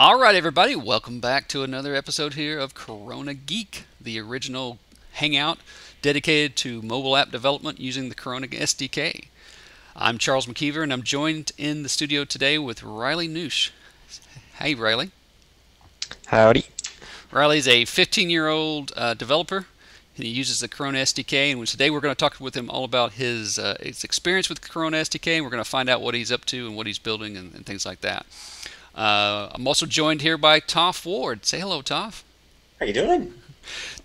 All right, everybody, welcome back to another episode here of Corona Geek, the original hangout dedicated to mobile app development using the Corona SDK. I'm Charles McKeever, and I'm joined in the studio today with Ryley Newsham. Hey, Ryley. Howdy. Riley's a 15-year-old developer. He uses the Corona SDK, and today we're going to talk with him all about his experience with Corona SDK, and we're going to find out what he's up to and what he's building and things like that. I'm also joined here by Toff Ward. Say hello, Toff. How you doing?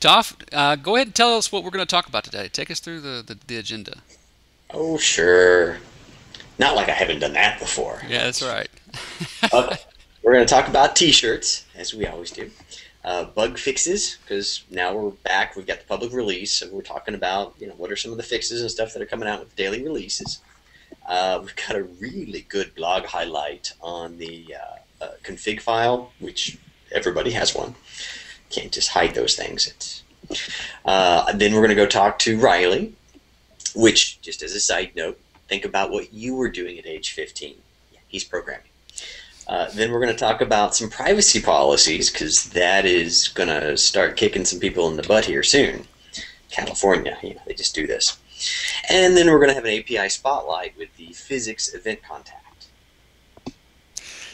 Toff, go ahead and tell us what we're going to talk about today. Take us through the agenda. Oh, sure. Not like I haven't done that before. Yeah, that's right. Okay. We're going to talk about T-shirts, as we always do. Bug fixes, because now we're back. We've got the public release, so we're talking about what are some of the fixes and stuff that are coming out with daily releases. We've got a really good blog highlight on the config file, which everybody has one. Can't just hide those things. Then we're going to go talk to Ryley, which, just as a side note, think about what you were doing at age 15. Yeah, he's programming. Then we're going to talk about some privacy policies, because that is going to start kicking some people in the butt here soon. California, they just do this. And then we're going to have an API spotlight with the physics event contact.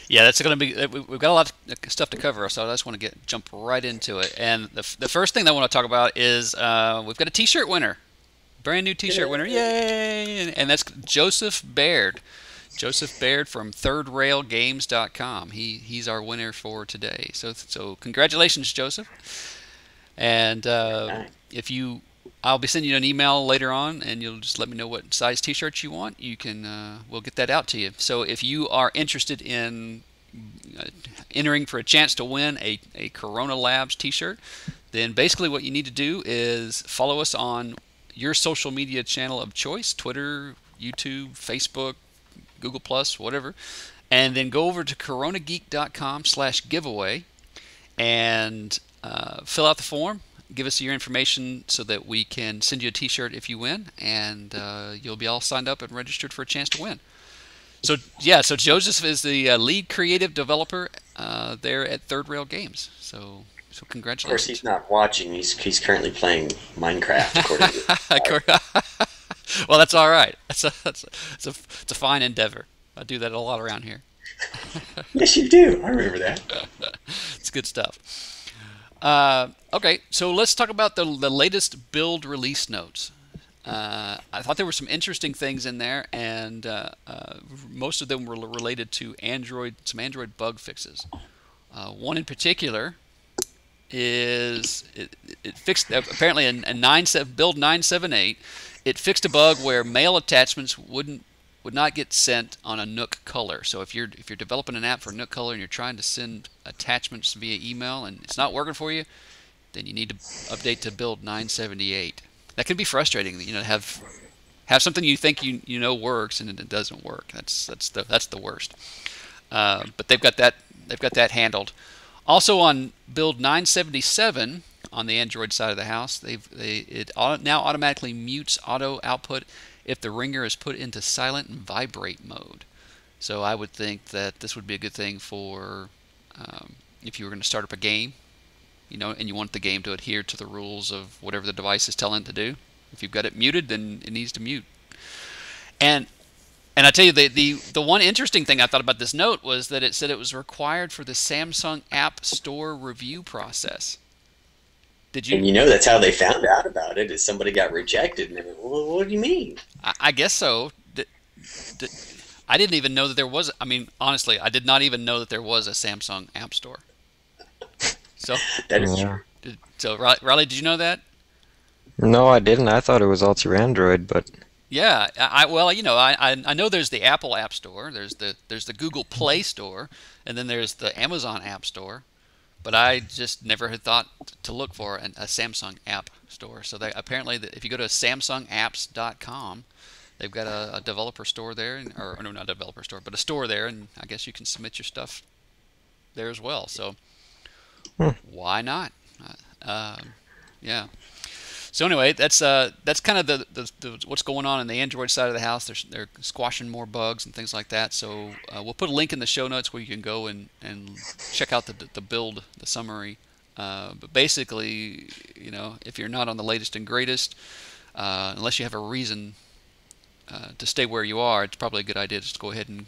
Yeah, that's going to be. We've got a lot of stuff to cover, so I just want to jump right into it. And the first thing that I want to talk about is we've got a T-shirt winner, brand new T-shirt winner, yay! And that's Joseph Baird. Joseph Baird from ThirdRailGames.com. He's our winner for today. So congratulations, Joseph. And if you, I'll be sending you an email later on, and you'll just let me know what size T-shirts you want. You can, we'll get that out to you. So if you are interested in entering for a chance to win a Corona Labs T-shirt, then basically what you need to do is follow us on your social media channel of choice: Twitter, YouTube, Facebook, Google Plus, whatever, and then go over to coronageek.com/giveaway and fill out the form. Give us your information so that we can send you a T-shirt if you win, and you'll be all signed up and registered for a chance to win. So yeah, so Joseph is the lead creative developer there at Third Rail Games. So congratulations. Of course, he's not watching. He's currently playing Minecraft, according to Well, that's all right. It's a fine endeavor. I do that a lot around here. Yes, you do. I remember that. It's good stuff. Okay, so let's talk about the latest build release notes. I thought there were some interesting things in there, and most of them were related to some Android bug fixes. One in particular is it fixed apparently in build 978. It fixed a bug where mail attachments would not get sent on a Nook color. So if you're developing an app for Nook color and you're trying to send attachments via email and it's not working for you, then you need to update to build 978. That can be frustrating. Have something you think you know works and it doesn't work. That's the worst. But they've got that handled. Also on build 977 on the Android side of the house, it now automatically mutes auto output if the ringer is put into silent and vibrate mode. So I would think that this would be a good thing for if you were going to start up a game, and you want the game to adhere to the rules of whatever the device is telling it to do. If you've got it muted, then it needs to mute. And I tell you, the one interesting thing I thought about this note was that it said it was required for the Samsung App Store review process. Did you? And that's how they found out about it, is somebody got rejected, and they went, well, what do you mean? I guess so. I didn't even know that there was. I mean, honestly, I did not even know that there was a Samsung App Store. So that is true. So Ryley, did you know that? No, I didn't. I thought it was all through Android, but yeah, I know there's the Apple App Store, there's the Google Play Store, and then there's the Amazon App Store. But I just never had thought to look for a Samsung App Store. So apparently, if you go to samsungapps.com, they've got a developer store there, or no, not a developer store, but a store there, and I guess you can submit your stuff there as well. So why not? Yeah. So anyway, that's kind of the what's going on in the Android side of the house. They're squashing more bugs and things like that. So we'll put a link in the show notes where you can go and check out the build, the summary. But basically, if you're not on the latest and greatest, unless you have a reason to stay where you are, it's probably a good idea just to go ahead and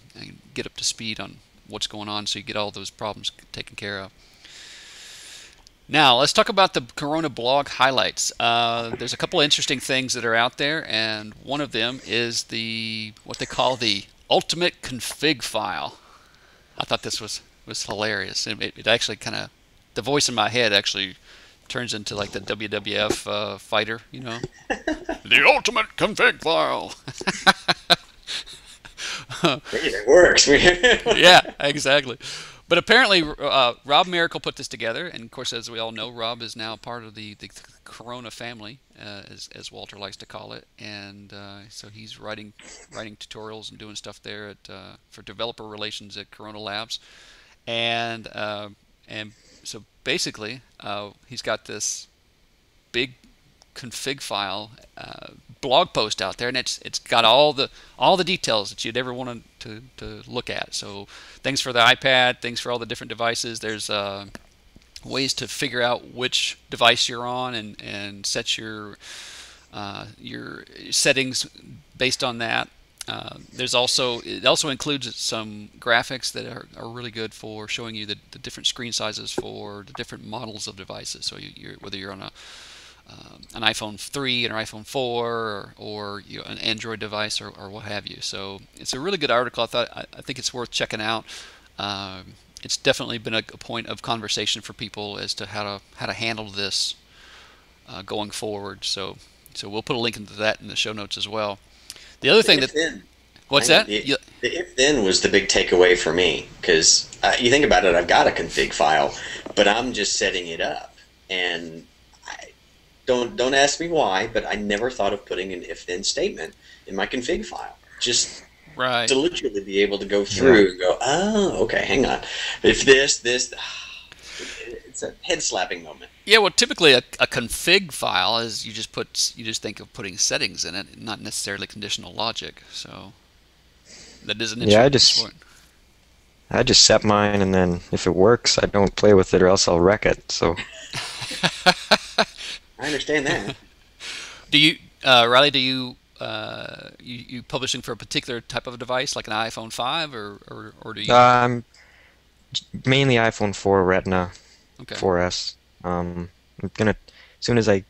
get up to speed on what's going on so you get all those problems taken care of. Now, let's talk about the Corona blog highlights. There's a couple of interesting things that are out there, and one of them is what they call the ultimate config file. I thought this was hilarious. It actually kind of, the voice in my head actually turns into like the WWF fighter, the ultimate config file. It works. Yeah, exactly. But apparently, Rob Miracle put this together, and of course, as we all know, Rob is now part of the Corona family, as Walter likes to call it, and so he's writing tutorials and doing stuff there for developer relations at Corona Labs, and so basically, he's got this big config file blog post out there, and it's got all the details that you'd ever want to look at. So things for the iPad, things for all the different devices. There's ways to figure out which device you're on and set your settings based on that. It also includes some graphics that are really good for showing you the different screen sizes for the different models of devices. So whether you're on an iPhone 3 and an iPhone 4 or an Android device or what have you. So it's a really good article. I think it's worth checking out. It's definitely been a point of conversation for people as to how to handle this going forward. So we'll put a link into that in the show notes as well. The other thing what's that? The if then was the big takeaway for me, because you think about it, I've got a config file, but I'm just setting it up, and don't ask me why, but I never thought of putting an if then statement in my config file. Just right. To literally be able to go through and go, oh, okay, hang on. If this, it's a head slapping moment. Yeah, well, typically a config file is you just think of putting settings in it, not necessarily conditional logic. So that is an interesting point. I just set mine, and then if it works, I don't play with it, or else I'll wreck it. So. I understand that. Do you, Riley? Do you publishing for a particular type of a device, like an iPhone 5, or do you? Mainly iPhone 4 Retina, okay. 4S. I'm gonna, as soon as I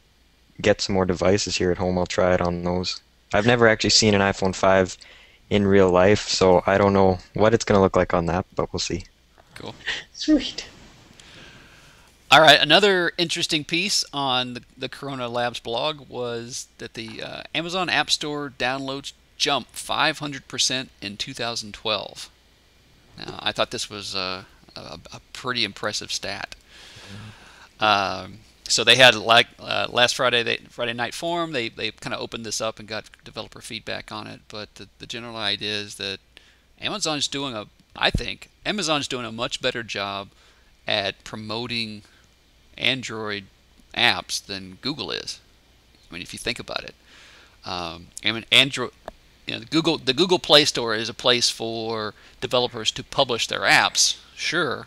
get some more devices here at home, I'll try it on those. I've never actually seen an iPhone 5 in real life, so I don't know what it's gonna look like on that, but we'll see. Cool. Sweet. All right, another interesting piece on the Corona Labs blog was that the Amazon App Store downloads jumped 500% in 2012. Now, I thought this was a pretty impressive stat. So they had, last Friday night forum, they kind of opened this up and got developer feedback on it. But the general idea is that Amazon's doing a much better job at promoting Android apps than Google is. I mean, if you think about it, Android, the Google Play Store is a place for developers to publish their apps, sure,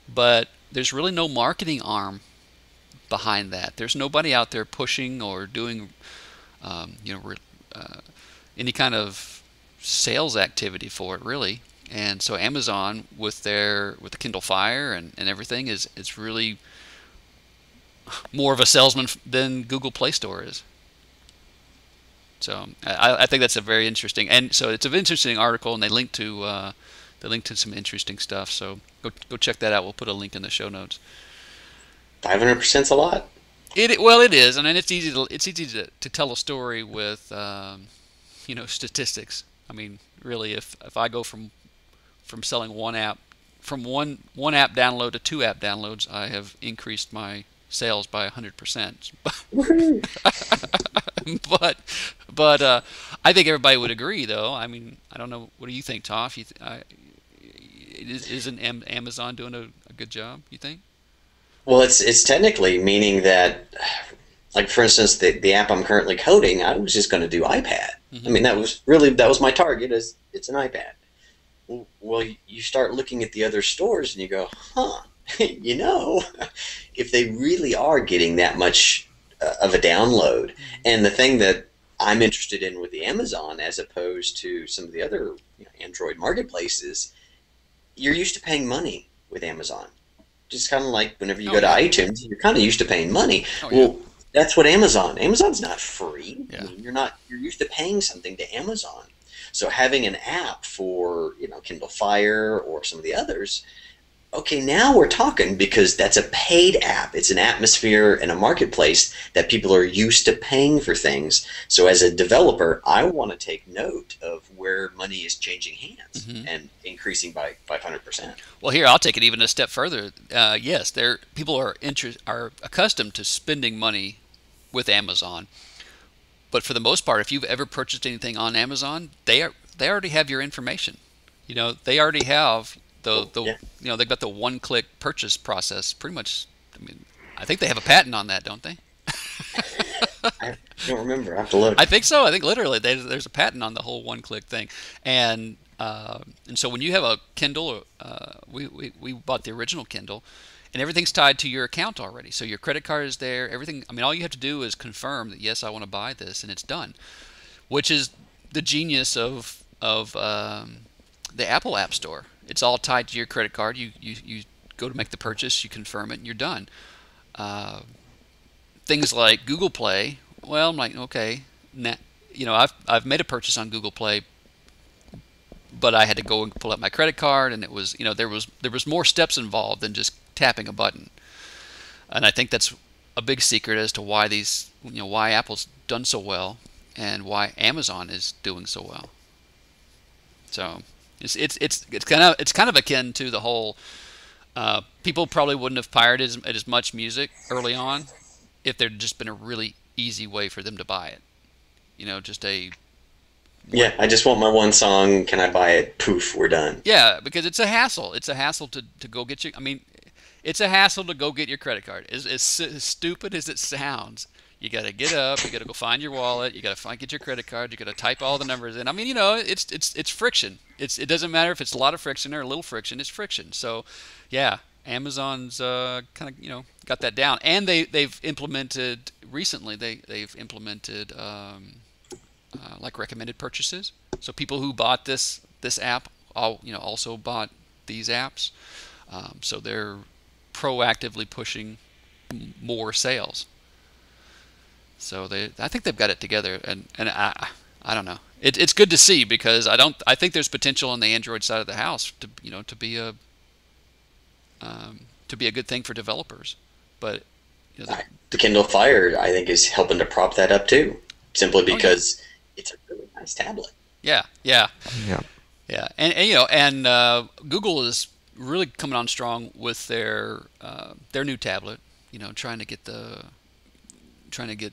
but there's really no marketing arm behind that. There's nobody out there pushing or doing, any kind of sales activity for it, really. And so Amazon, with the Kindle Fire and everything, is really more of a salesman than Google Play Store is. So I think that's a very interesting, and so it's an interesting article, and they link to some interesting stuff. So go check that out. We'll put a link in the show notes. 500%'s a lot. It is, and it's easy to tell a story with statistics. I mean, really, if I go from selling one app, from one app download to 2 app downloads, I have increased my sales by 100%. but I think everybody would agree, though. I mean, I don't know. What do you think, Toff? Isn't Amazon doing a good job, you think? Well, it's technically, meaning that like for instance, the app I'm currently coding, I was just going to do iPad. I mean, that was my target. Is it's an iPad. Well, you start looking at the other stores and you go, huh? You know, if they really are getting that much of a download, and the thing that I'm interested in with the Amazon as opposed to some of the other Android marketplaces, you're used to paying money with Amazon. Just kind of like whenever you go to iTunes, you're kind of used to paying money. Well, that's what Amazon's not free. I mean, you're used to paying something to Amazon. So having an app for Kindle Fire or some of the others, okay, now we're talking, because that's a paid app. It's an atmosphere and a marketplace that people are used to paying for things. So as a developer, I want to take note of where money is changing hands and increasing by 500%. Well, here, I'll take it even a step further. Yes, people are accustomed to spending money with Amazon. But for the most part, if you've ever purchased anything on Amazon, they already have your information. They already have they've got the one-click purchase process pretty much. I mean, I think they have a patent on that, don't they? I don't remember. I have to look. I think so. I think literally there's a patent on the whole one-click thing, and so when you have a Kindle, we bought the original Kindle, and everything's tied to your account already. So your credit card is there. Everything. I mean, all you have to do is confirm that yes, I want to buy this, and it's done. Which is the genius of the Apple App Store. It's all tied to your credit card. You go to make the purchase, you confirm it, and you're done. Things like Google Play. Well, I'm like, okay, I've made a purchase on Google Play, but I had to go and pull out my credit card, and it was there was more steps involved than just tapping a button. And I think that's a big secret as to why why Apple's done so well and why Amazon is doing so well. So it's kind of akin to the whole. People probably wouldn't have pirated as much music early on if there'd just been a really easy way for them to buy it. Just a. Yeah, I just want my one song. Can I buy it? Poof, we're done. Yeah, because it's a hassle. It's a hassle to go get you. I mean, it's a hassle to go get your credit card. As stupid as it sounds, you got to get up. You got to go find your wallet. You got to get your credit card. You got to type all the numbers in. I mean, it's friction. It doesn't matter if it's a lot of friction or a little friction. It's friction. So, yeah, Amazon's kind of got that down, and they've implemented recently. They've implemented like recommended purchases. So people who bought this app also bought these apps. So they're proactively pushing more sales. So I think they've got it together, and I don't know. It's good to see, because I think there's potential on the Android side of the house to be a good thing for developers. But the Kindle Fire, I think, is helping to prop that up too, simply because it's a really nice tablet. Yeah. And Google is really coming on strong with their new tablet. Trying to get.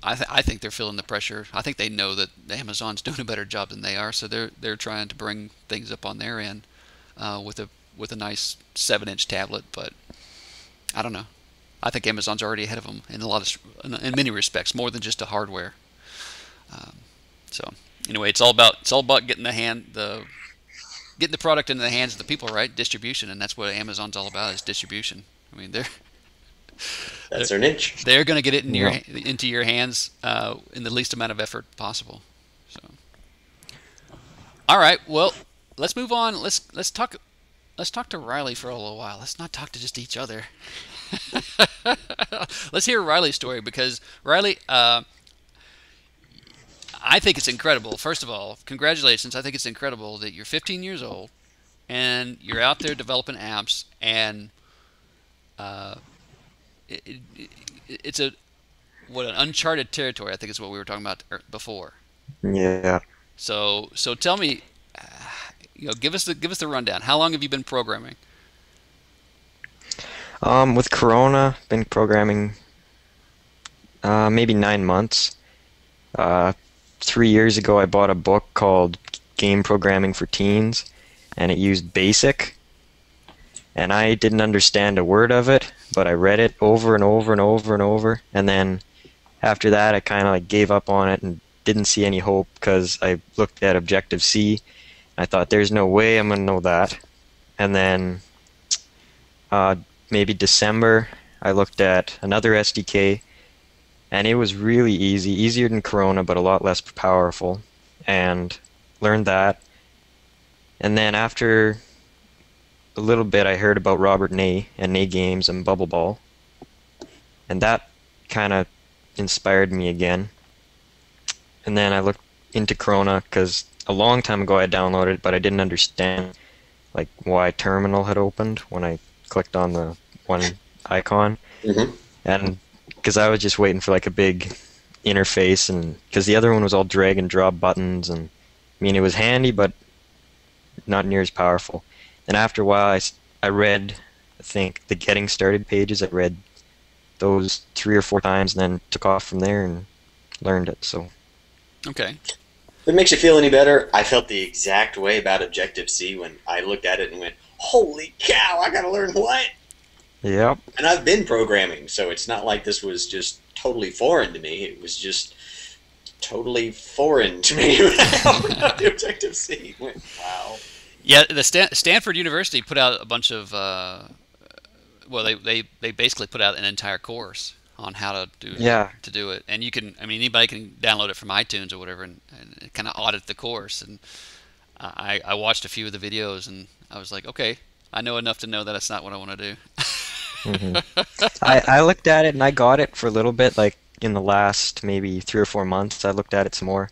I think they're feeling the pressure. I think they know that Amazon's doing a better job than they are, so they're trying to bring things up on their end with a nice 7-inch tablet. But I don't know. I think Amazon's already ahead of them in many respects, more than just a hardware. So anyway, it's all about getting the product into the hands of the people, right? Distribution, and that's what Amazon's all about, is distribution. I mean, that's their niche. They're going to get it into your hands in the least amount of effort possible. So, all right, well, let's move on. Let's talk to Ryley for a little while. Let's not talk to just each other. Let's hear Ryley's story, because Ryley, I think it's incredible. First of all, congratulations. I think it's incredible that you're 15 years old and you're out there developing apps, and it's an uncharted territory, I think is what we were talking about before. Yeah. So tell me, give us the rundown. How long have you been programming? With Corona, been programming maybe 9 months. 3 years ago, I bought a book called Game Programming for Teens, and it used BASIC. And I didn't understand a word of it, but I read it over and over and over and over. And then after that, I kind of like gave up on it and didn't see any hope because I looked at Objective-C. I thought, there's no way I'm going to know that. And then maybe December, I looked at another SDK, and it was really easy, easier than Corona, but a lot less powerful, and learned that. And then after a little bit, I heard about Robert Ney and Ney Games and Bubble Ball, and that kind of inspired me again. And then I looked into Corona because a long time ago I downloaded it, but I didn't understand like why Terminal had opened when I clicked on the one icon. Mm-hmm. And because I was just waiting for like a big interface, and because the other one was all drag and drop buttons, and I mean it was handy but not near as powerful. And after a while I read, I think, the getting started pages. I read those 3 or 4 times and then took off from there and learned it. So Okay. If it makes you feel any better, I felt the exact way about Objective-C when I looked at it and went, holy cow, I gotta learn what? yep. And I've been programming, so it's not like this was just totally foreign to me. It was just totally foreign to me when I opened up the Objective-C. Went, wow. Yeah, the Stanford University put out a bunch of well, they basically put out an entire course on how to do it, and you can, I mean, anybody can download it from iTunes or whatever, and kind of audit the course. And I watched a few of the videos, and I was like, okay, I know enough to know that it's not what I want to do. I looked at it and I got it for a little bit, like in the last maybe 3 or 4 months. I looked at it some more,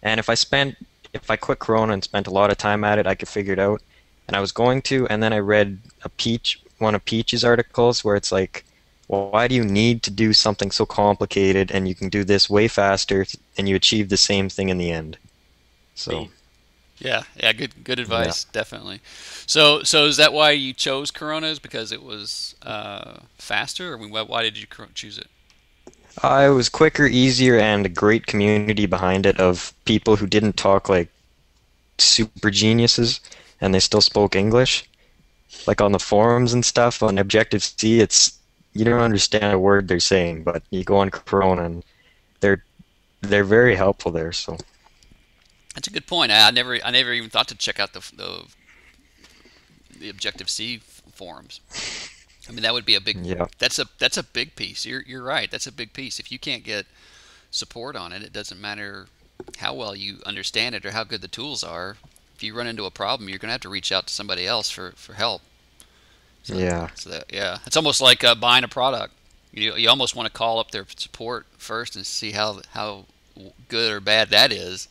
and if I quit Corona and spent a lot of time at it, I could figure it out. And I was going to, and then I read one of Peach's articles where it's like, well, why do you need to do something so complicated, and you can do this way faster and you achieve the same thing in the end? So yeah, good advice, definitely. So is that why you chose Coronas, because it was faster, or why did you choose it? it was quicker, easier, and a great community behind it of people who didn't talk like super geniuses, and they still spoke English. Like on the forums and stuff on Objective-C, you don't understand a word they're saying, but you go on Corona and they're very helpful there. So That's a good point. I never even thought to check out the Objective-C forums. I mean, that would be a big. yeah. That's a big piece. You're right. That's a big piece. If you can't get support on it, it doesn't matter how well you understand it or how good the tools are. If you run into a problem, you're going to have to reach out to somebody else for help. So, Yeah. it's almost like buying a product. You almost want to call up their support first and see how good or bad that is,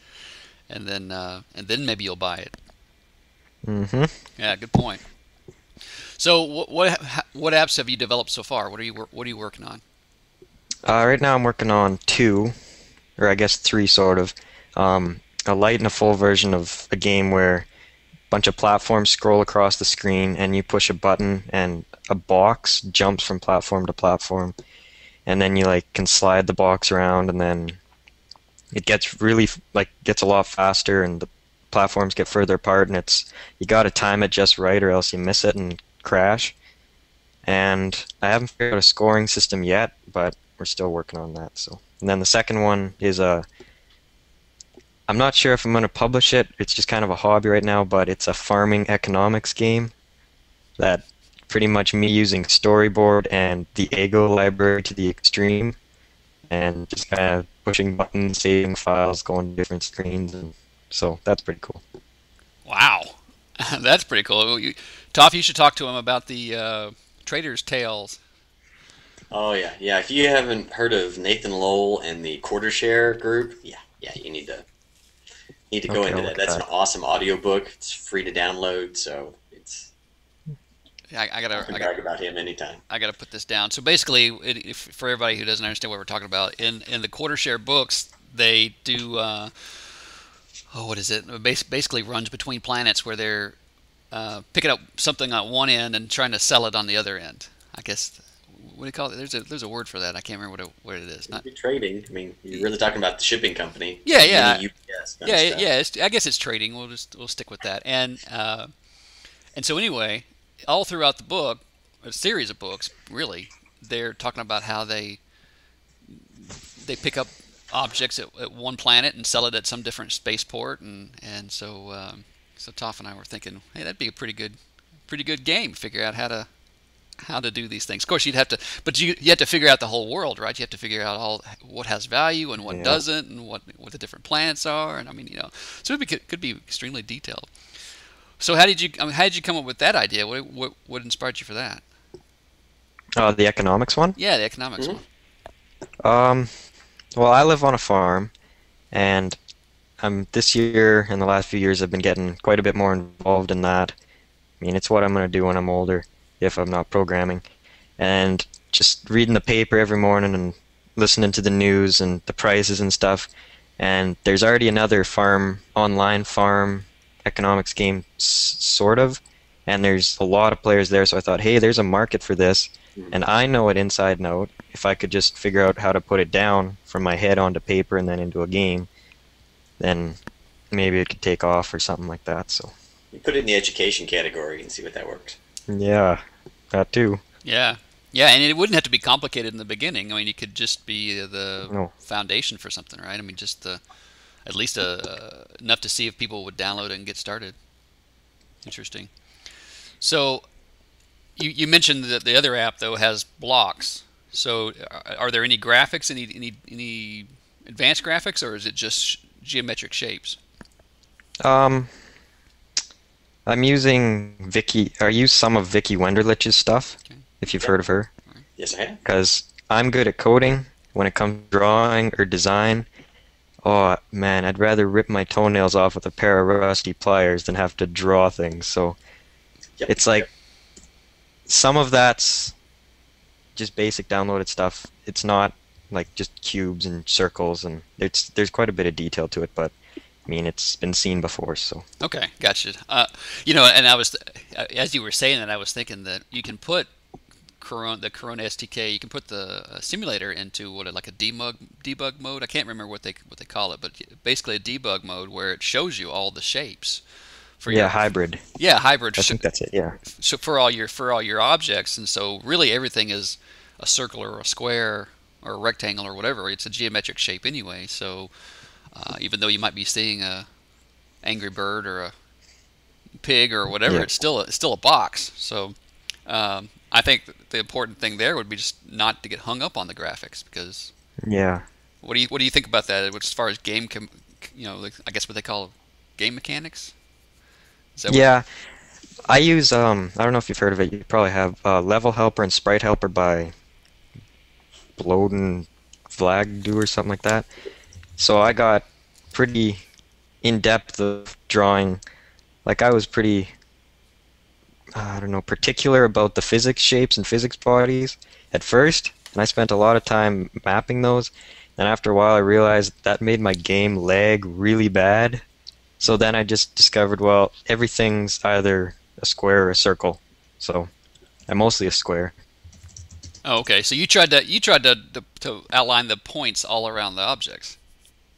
and then maybe you'll buy it. Mm-hmm. Yeah, good point. So what apps have you developed so far? What are you working on? Right now I'm working on 2, or I guess 3 sort of. A light and a full version of a game where a bunch of platforms scroll across the screen and you push a button and a box jumps from platform to platform, and then you like can slide the box around, and then it gets gets a lot faster, and the platforms get further apart, and you got to time it just right or else you miss it and crash. And I haven't figured out a scoring system yet, but we're still working on that. So, and then the second one is I'm not sure if I'm going to publish it. It's just kind of a hobby right now, but it's a farming economics game that pretty much me using storyboard and the Ego library to the extreme, and just kind of pushing buttons, saving files, going to different screens, and so that's pretty cool. Wow, that's pretty cool. Toff, you should talk to him about the Trader's Tales. Oh, yeah. Yeah, if you haven't heard of Nathan Lowell and the Quarter Share group, yeah, you need to go Okay, into I'll that. look That's at an awesome audiobook. It's free to download, so I gotta brag about him anytime. I gotta put this down. So basically, for everybody who doesn't understand what we're talking about, in the Quarter Share books, they do what is it? Basically runs between planets where they're picking up something on one end and trying to sell it on the other end. I guess, what do you call it? There's a word for that. I can't remember what it is. Not Trading. I mean, you're really talking about the shipping company. Yeah. Mini UPS kind yeah, of yeah. stuff. I guess it's trading. We'll stick with that. And so anyway, all throughout the book, a series of books, really, they're talking about how they they pick up objects at one planet and sell it at some different spaceport, and so Toff and I were thinking, hey, that'd be a pretty good game. Figure out how to do these things. Of course, you'd have to, but you have to figure out the whole world, right? You have to figure out all what has value and what doesn't, and what the different planets are, and I mean, so it could be extremely detailed. So how did you come up with that idea? What inspired you for that? The economics one? Yeah, the economics one. Well, I live on a farm, and this year and the last few years I've been getting quite a bit more involved in that. I mean, it's what I'm going to do when I'm older, if I'm not programming. And just reading the paper every morning and listening to the news and the prices and stuff. And there's already another online farm economics game, sort of. And there's a lot of players there, so I thought, hey, there's a market for this. And I know it inside and out. If I could just figure out how to put it down from my head onto paper and then into a game, then maybe it could take off or something like that. So you put it in the education category and see what that works. Yeah, that too. Yeah, and it wouldn't have to be complicated in the beginning. I mean, it could just be the foundation for something, right? I mean, just at least enough to see if people would download it and get started. Interesting. So you mentioned that the other app though has blocks. So are there any graphics, any advanced graphics, or is it just geometric shapes? I'm using Vicky. I use some of Vicky Wenderlich's stuff, if you've heard of her. Yes, I have. Because I'm good at coding. When it comes to drawing or design, oh man, I'd rather rip my toenails off with a pair of rusty pliers than have to draw things. So it's like some of that's just basic downloaded stuff. It's not like just cubes and circles, and there's quite a bit of detail to it, but I mean, it's been seen before, so. Okay, gotcha. And I was, as you were saying that, I was thinking that you can put the Corona SDK, you can put the simulator into like a debug mode. I can't remember what they call it, but basically a debug mode where it shows you all the shapes. Hybrid. Yeah, hybrid. I think that's it. Yeah. So for all your objects, and so really everything is a circle or a square or a rectangle or whatever. It's a geometric shape anyway. So even though you might be seeing a angry bird or a pig or whatever, it's still a box. So I think the important thing there would be just not to get hung up on the graphics, because. Yeah. What do you think about that as far as game? I guess what they call game mechanics. I use I don't know if you've heard of it. You probably have Level Helper and Sprite Helper by Bloden Vlagdu or something like that. So I got pretty in-depth of drawing. Like I was pretty particular about the physics shapes and physics bodies at first, and I spent a lot of time mapping those. And after a while I realized that made my game lag really bad. So then I just discovered, well, everything's either a square or a circle. So I'm mostly a square. Oh, okay. So you tried to outline the points all around the objects,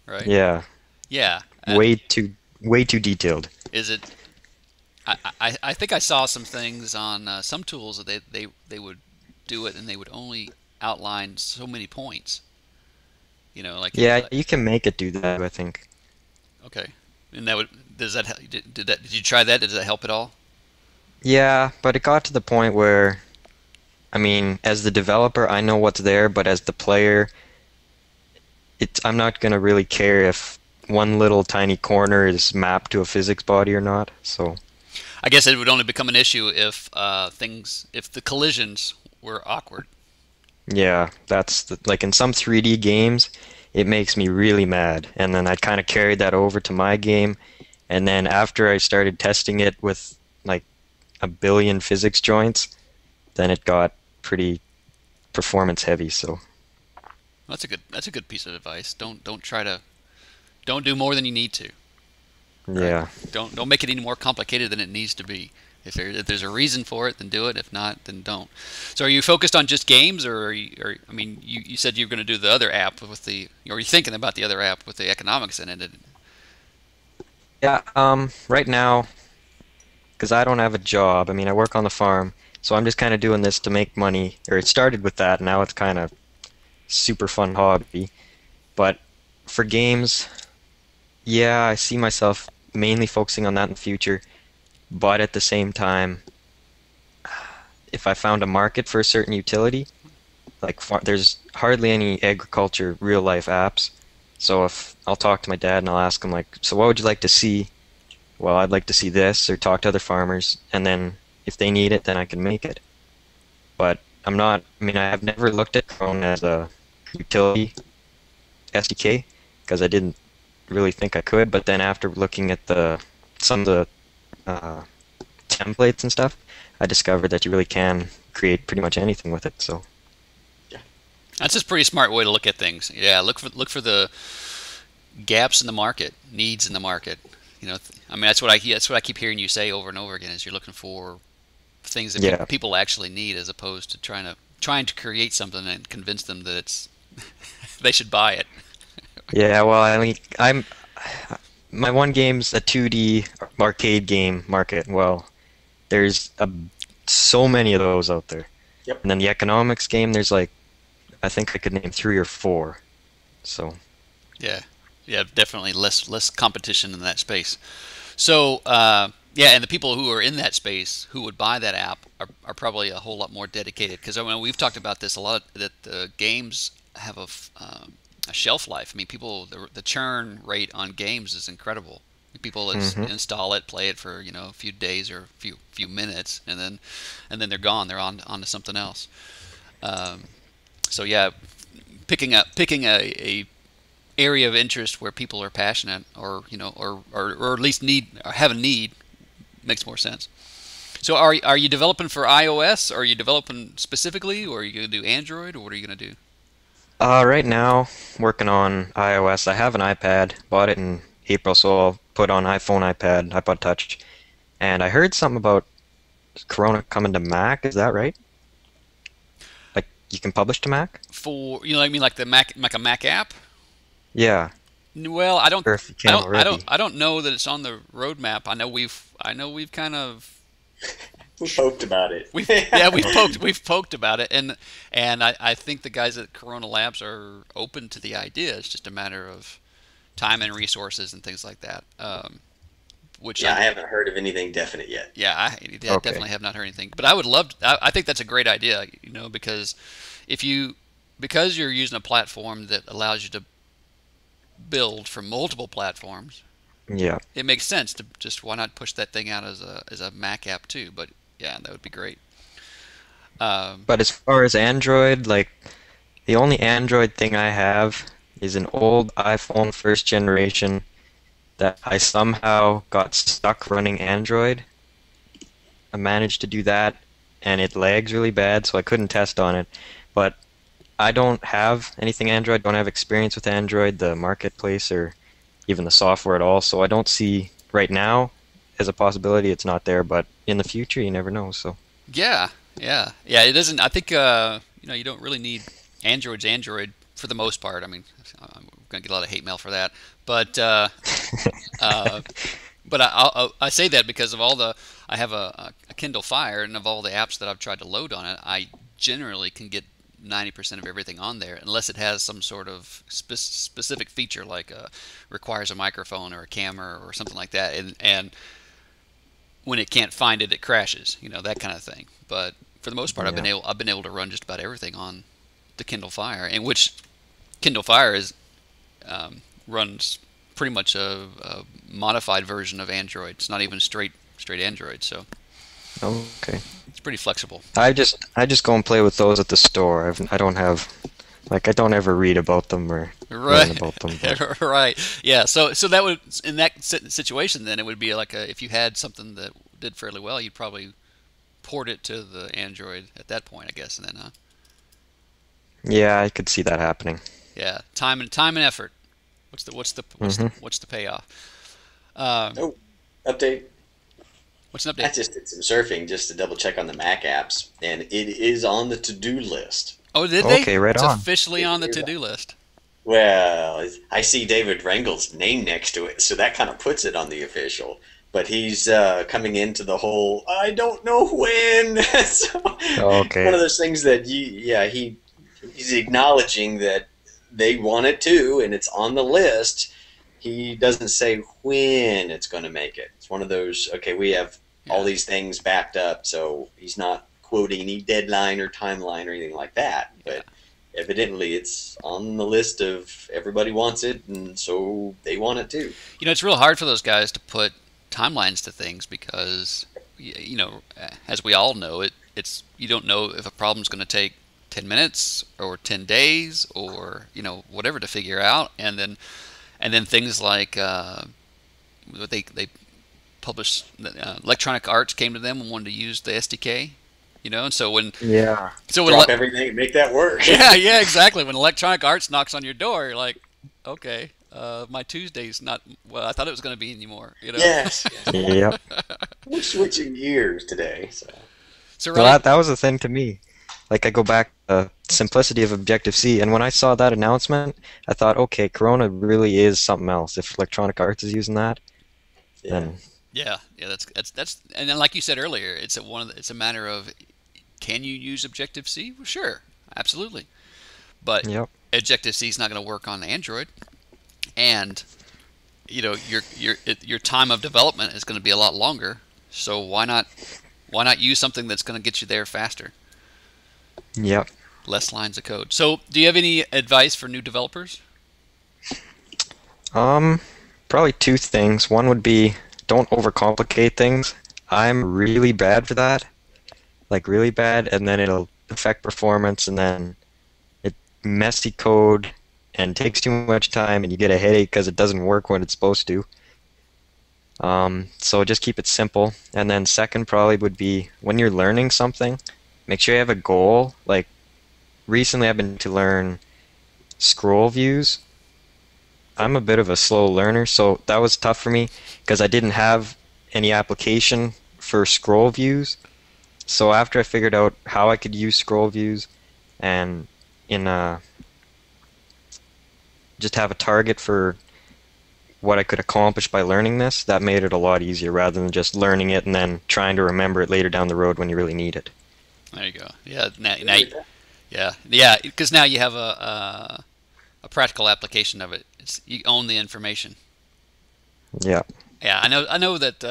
right? Yeah. Yeah. Way too detailed. Is it? I think I saw some things on some tools that they would do it and they would only outline so many points. You can make it do that, I think. Okay. And did you try that? Did that help at all? Yeah, but it got to the point where, I mean, as the developer, I know what's there, but as the player, I'm not going to really care if one little tiny corner is mapped to a physics body or not. So, I guess it would only become an issue if the collisions were awkward. Yeah, that's like in some 3D games, it makes me really mad. And then I kind of carried that over to my game. And then after I started testing it with like a billion physics joints, then it got pretty performance heavy. So that's a good piece of advice. Don't do more than you need to. Right? Yeah. Don't make it any more complicated than it needs to be. If there's a reason for it, then do it. If not, then don't. So are you focused on just games, or you said you were going to do the other app or you're thinking about the other app with the economics in it? Yeah, right now, because I don't have a job, I mean, I work on the farm, so I'm just kind of doing this to make money, or it started with that, and now it's kind of super fun hobby. But for games, yeah, I see myself mainly focusing on that in the future. But at the same time, if I found a market for a certain utility, like there's hardly any agriculture real life apps. So if I'll talk to my dad and I'll ask him like, so what would you like to see? Well, I'd like to see this, or talk to other farmers, and then if they need it, then I can make it. But I have never looked at Chrome as a utility SDK because I didn't really think I could. But then after looking at some of the templates and stuff, I discovered that you really can create pretty much anything with it. So that's just a pretty smart way to look at things. Yeah, look for the gaps in the market, needs in the market. That's what I keep hearing you say over and over again. Is you're looking for things that people actually need, as opposed to trying to create something and convince them that it's they should buy it. Yeah, well, my one game's a 2D arcade game market. Well, there's so many of those out there. Yep. And then the economics game, there's I think I could name 3 or 4. So. Yeah, definitely less competition in that space. So, and the people who are in that space who would buy that app are probably a whole lot more dedicated, because we've talked about this a lot, that the games have a shelf life. I mean, the churn rate on games is incredible. People install it, play it for a few days or a few minutes, and then they're gone. They're on to something else. So yeah, picking a area of interest where people are passionate, or at least have a need, makes more sense. So are you developing for iOS? Or are you developing specifically, or are you going to do Android, or what are you going to do? Right now, working on iOS. I have an iPad, bought it in April, so I'll put on iPhone, iPod Touch. And I heard something about Corona coming to Mac. Is that right? Like you can publish to Mac? For like the Mac, like a Mac app? Yeah. Well, I don't know that it's on the roadmap. I know we've kind of we poked about it. We've poked about it, and I think the guys at Corona Labs are open to the idea. It's just a matter of time and resources and things like that. I haven't heard of anything definite yet. Yeah, I definitely have not heard anything. But I would love I think that's a great idea, because because you're using a platform that allows you to build from multiple platforms. Yeah. It makes sense to just, why not push that thing out as a Mac app too? But yeah, that would be great. But as far as Android, the only Android thing I have is an old iPhone 1st generation that I somehow got stuck running Android. I managed to do that, and it lags really bad, so I couldn't test on it. But I don't have anything Android, don't have experience with Android, the marketplace, or even the software at all, so I don't see right now as a possibility. It's not there, but in the future you never know. So yeah, it doesn't. I think you don't really need Android for the most part. I mean, I'm gonna get a lot of hate mail for that, but but I say that because of I have a Kindle Fire, and of all the apps that I've tried to load on it, I generally can get 90% of everything on there, unless it has some sort of specific feature, like requires a microphone or a camera or something like that, and when it can't find it, it crashes, that kind of thing. But for the most part, yeah. I've been able to run just about everything on the Kindle Fire, in which Kindle Fire runs pretty much a modified version of Android. It's not even straight Android, so. Okay. It's pretty flexible. I just go and play with those at the store. I don't ever read about them or learn about them. But. Right. Yeah. So that would, in that situation, then it would be like if you had something that did fairly well, you'd probably port it to the Android at that point, I guess, and then, huh? Yeah, I could see that happening. Yeah. Time and effort. What's the payoff? Update. What's an update? I just did some surfing just to double check on the Mac apps, and it is on the to-do list. Oh, did they? Okay, right it's on. It's officially on the to-do list. Well, I see David Rangel's name next to it, so that kind of puts it on the official. But he's coming into the whole, I don't know when. So, okay. One of those things that he's acknowledging that they want it too, and it's on the list. He doesn't say when it's going to make it. It's one of those, okay, we have all these things backed up, so he's not quoting any deadline or timeline or anything like that. But evidently it's on the list of everybody wants it, and so they want it too. You know, it's real hard for those guys to put timelines to things because, you know, as we all know, it's you don't know if a problem's going to take 10 minutes or 10 days or, you know, whatever to figure out. And then things like they published, Electronic Arts came to them and wanted to use the SDK, you know, and so when drop everything and make that work. yeah, exactly. When Electronic Arts knocks on your door, you're like, okay, my Tuesday's not well. I thought it was going to be anymore. You know. Yes. Yep. We're switching gears today, so really, well, that was the thing to me. Like, I go back to the simplicity of Objective-C, and when I saw that announcement, I thought, okay, Corona really is something else. If Electronic Arts is using that, then yeah, that's, and then like you said earlier, it's a matter of, can you use Objective-C? Well, sure, absolutely, but Objective-C is not going to work on Android, and you know your time of development is going to be a lot longer. So why not use something that's going to get you there faster? Yep. Less lines of code. So, do you have any advice for new developers? Probably two things. One would be, don't overcomplicate things. I'm really bad for that. Like, really bad, and then it'll affect performance, and then it messy code and takes too much time, and you get a headache because it doesn't work when it's supposed to. So just keep it simple. And then second probably would be, when you're learning something, make sure you have a goal. Like, recently I've been to learn scroll views. I'm a bit of a slow learner, so that was tough for me because I didn't have any application for scroll views. So after I figured out how I could use scroll views and just have a target for what I could accomplish by learning this, that made it a lot easier rather than just learning it and then trying to remember it later down the road when you really need it. There you go. Yeah, because now you have a practical application of it. You own the information. Yeah. Yeah, I know that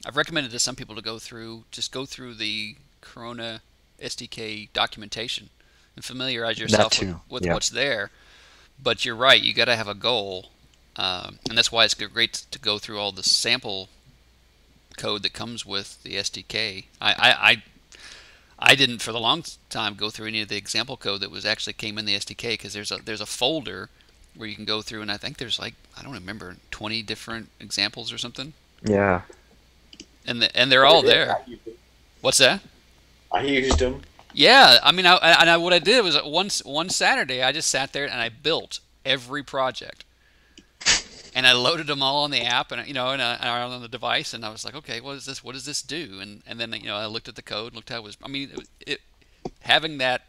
I've recommended to some people to go through the Corona SDK documentation and familiarize yourself with what's there. But you're right, you got to have a goal, and that's why it's great to go through all the sample code that comes with the SDK. I didn't for the long time go through any of the example code that actually came in the SDK because there's a folder where you can go through, and I think there's, like, I don't remember, 20 different examples or something. Yeah. And they're all there. What's that? I used them. Yeah, I mean, what I did was one Saturday I just sat there and I built every project, and I loaded them all on the app and on the device, and I was like, okay, what is this? What does this do? And then I looked at the code, looked how it was. I mean, having that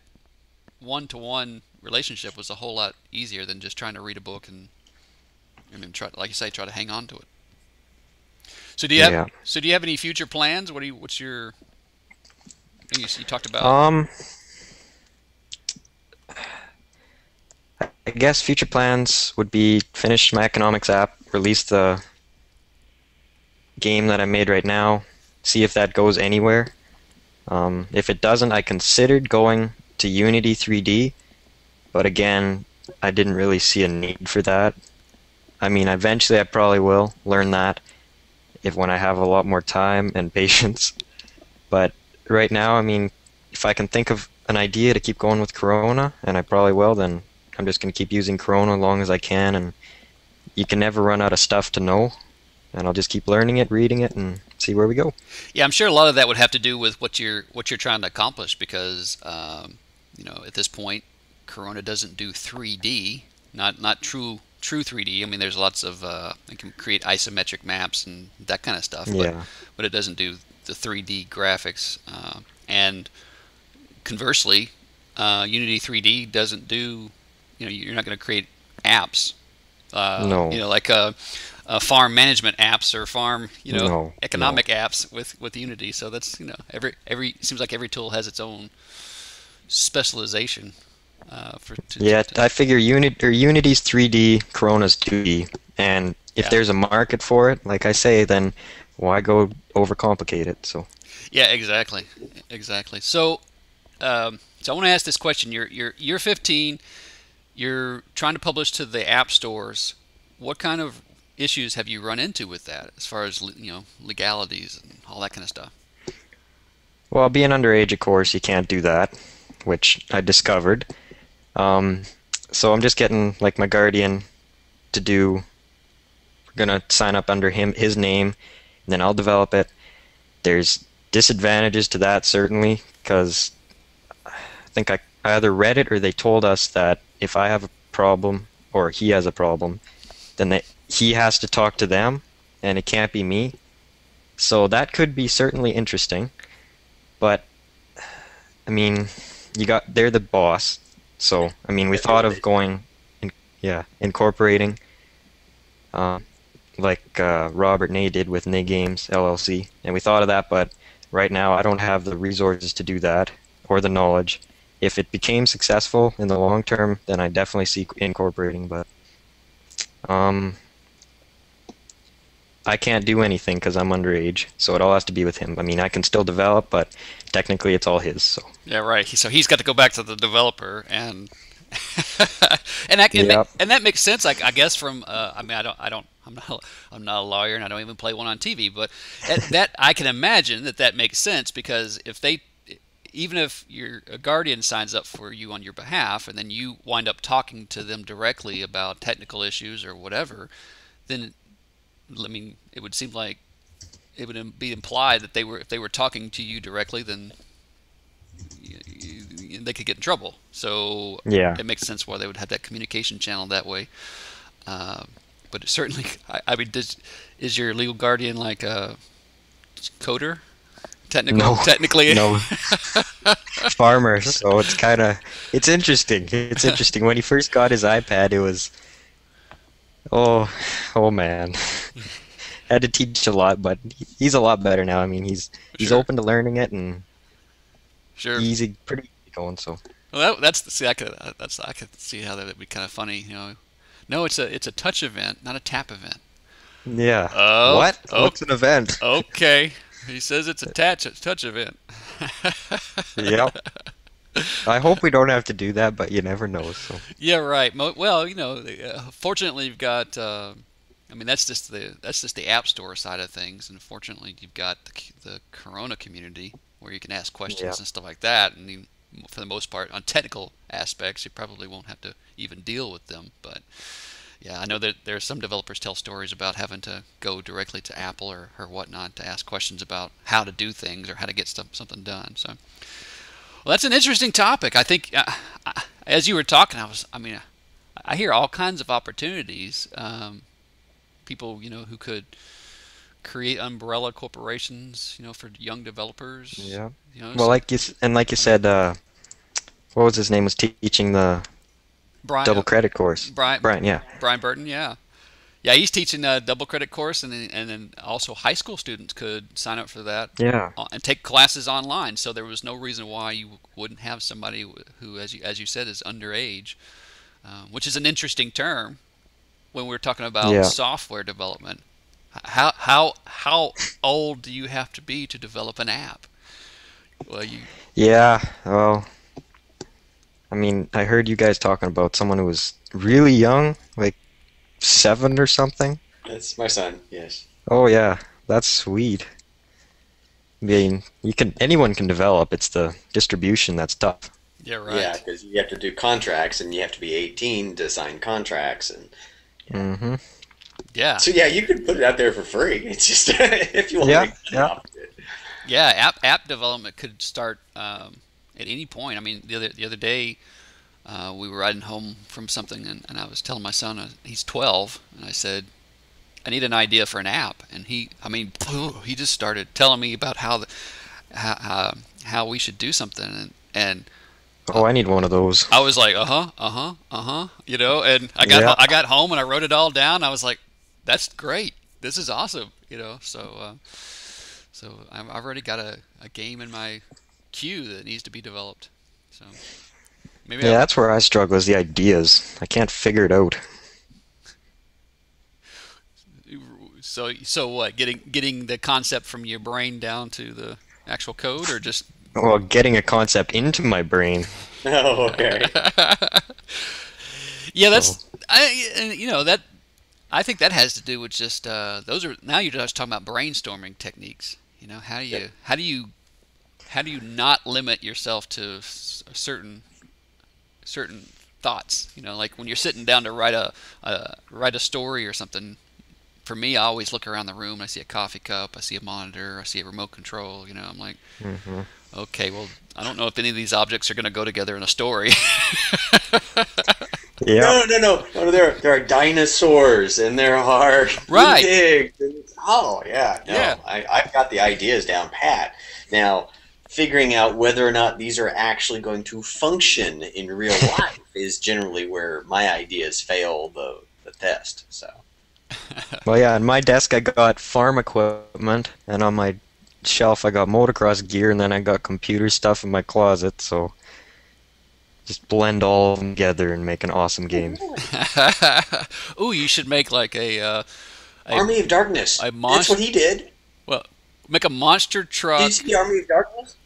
one-to-one relationship was a whole lot easier than just trying to read a book and try, like you say, try to hang on to it. So do you have any future plans? What's your? You talked about. I guess future plans would be finish my economics app, release the game that I made right now, see if that goes anywhere. If it doesn't, I considered going to Unity 3D, but again, I didn't really see a need for that. I mean, eventually I probably will learn that when I have a lot more time and patience. But right now, I mean, if I can think of an idea to keep going with Corona, and I probably will, then I'm just going to keep using Corona as long as I can, and you can never run out of stuff to know, and I'll just keep learning it, reading it, and see where we go. Yeah, I'm sure a lot of that would have to do with what you're trying to accomplish, because at this point, Corona doesn't do 3D, not true 3D. I mean, there's lots of it can create isometric maps and that kind of stuff, but it doesn't do the 3D graphics. And conversely, Unity 3D doesn't do. You're not going to create apps. No. Like farm management apps or farm economic apps with Unity. So that's every seems like every tool has its own specialization. Yeah, I figure Unity's 3D, Corona's 2D, and if there's a market for it, like I say, then why go overcomplicate it? So. Yeah, exactly. So, so I want to ask this question. You're 15. You're trying to publish to the app stores. What kind of issues have you run into with that, as far as legalities and all that kind of stuff? Well, being underage, of course, you can't do that, which I discovered. So I'm just getting like my guardian to do. We're gonna sign up under his name, and then I'll develop it. There's disadvantages to that certainly, because I think I either read it or they told us that if I have a problem or he has a problem, then he has to talk to them, and it can't be me. So that could be certainly interesting, but I mean, they're the boss. So I mean, we thought of incorporating, like Robert Ney did with Ney Games LLC, and we thought of that, but right now I don't have the resources to do that or the knowledge. If it became successful in the long term, then I definitely see incorporating, but I can't do anything because I'm underage, so it all has to be with him. I mean, I can still develop, but technically it's all his. So. Yeah, right. So he's got to go back to the developer, and and that makes sense. I guess from I mean, I'm not a lawyer, and I don't even play one on TV, but that I can imagine that makes sense, because even if a guardian signs up for you on your behalf, and then you wind up talking to them directly about technical issues or whatever, then I mean, it would seem like it would be implied that if they were talking to you directly, then they could get in trouble. So it makes sense why they would have that communication channel that way. But certainly, I mean, is your legal guardian like a coder? Technically, no. Farmer. So it's interesting. It's interesting. When he first got his iPad, it was, oh man. Had to teach a lot, but he's a lot better now. I mean, he's open to learning it, and he's pretty easy going. So. Well, I could see how that would be kind of funny. No, it's a touch event, not a tap event. Yeah. Oh, what? What's an event? Okay. He says it's a touch event. Yep. I hope we don't have to do that, but you never know. So. Yeah, right. Well, fortunately you've got. I mean, that's just the App Store side of things, and fortunately you've got the Corona community where you can ask questions and stuff like that. And for the most part, on technical aspects, you probably won't have to even deal with them. But yeah, I know that there are some developers tell stories about having to go directly to Apple or whatnot to ask questions about how to do things or how to get something done. So, well, that's an interesting topic. I think as you were talking, I hear all kinds of opportunities. People, who could create umbrella corporations, for young developers. Yeah. Well, like you said, what was his name? Was teaching the double credit course. Brian, yeah. Brian Burton, yeah. Yeah, he's teaching a double credit course, and then also high school students could sign up for that. Yeah. And take classes online. So there was no reason why you wouldn't have somebody who, as you said, is underage, which is an interesting term when we're talking about software development. How old do you have to be to develop an app? Well, Yeah. Well, I mean, I heard you guys talking about someone who was really young, like 7 or something. That's my son. Yes. Oh yeah, that's sweet. I mean, anyone can develop. It's the distribution that's tough. Yeah, right. Yeah, because you have to do contracts, and you have to be 18 to sign contracts, and. Mm-hmm. Yeah. So yeah, you could put it out there for free. It's just if you want to make money off of it. Yeah, app development could start at any point. I mean, the other day we were riding home from something, and I was telling my son, he's 12, and I said, I need an idea for an app, and he just started telling me about how we should do something, and I need one of those. I was like, and I got home and I wrote it all down. I was like, that's great. This is awesome, So I've already got a game in my queue that needs to be developed. So Maybe Yeah, that's where I struggle is the ideas. I can't figure it out. so what? Getting the concept from your brain down to the actual code, or just Well, getting a concept into my brain. Oh, okay. yeah, So, that I think that has to do with just those are now you're just talking about brainstorming techniques. How do you Yep. how do you not limit yourself to certain thoughts? Like when you're sitting down to write a story or something. For me, I always look around the room. I see a coffee cup. I see a monitor. I see a remote control. I'm like, hmm okay, well, I don't know if any of these objects are going to go together in a story. yeah. No. There are dinosaurs, and there are Right. pigs. Oh, yeah. Yeah. No, I've got the ideas down pat. Now, figuring out whether or not these are actually going to function in real life is generally where my ideas fail the test. So, Well, yeah, on my desk I got farm equipment, and on my shelf I got motocross gear, and then I got computer stuff in my closet, so just blend all of them together and make an awesome game. Ooh, you should make like a Army of Darkness. a That's what he did. well, make a monster Did truck. you see Army of Darkness?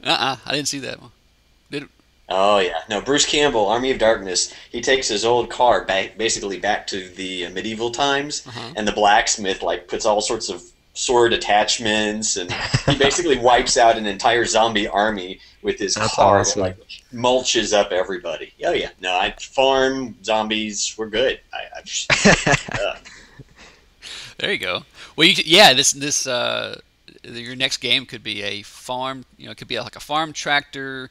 I didn't see that one. Did Oh yeah, no. Bruce Campbell, Army of Darkness. He takes his old car basically back to the medieval times, uh-huh. and the blacksmith like puts all sorts of sword attachments, and he basically wipes out an entire zombie army with his That's car. awesome. That, like mulches up everybody. Oh yeah, no. I farm zombies. We're good. There you go. Well, yeah, this your next game could be a farm. It could be like a farm tractor,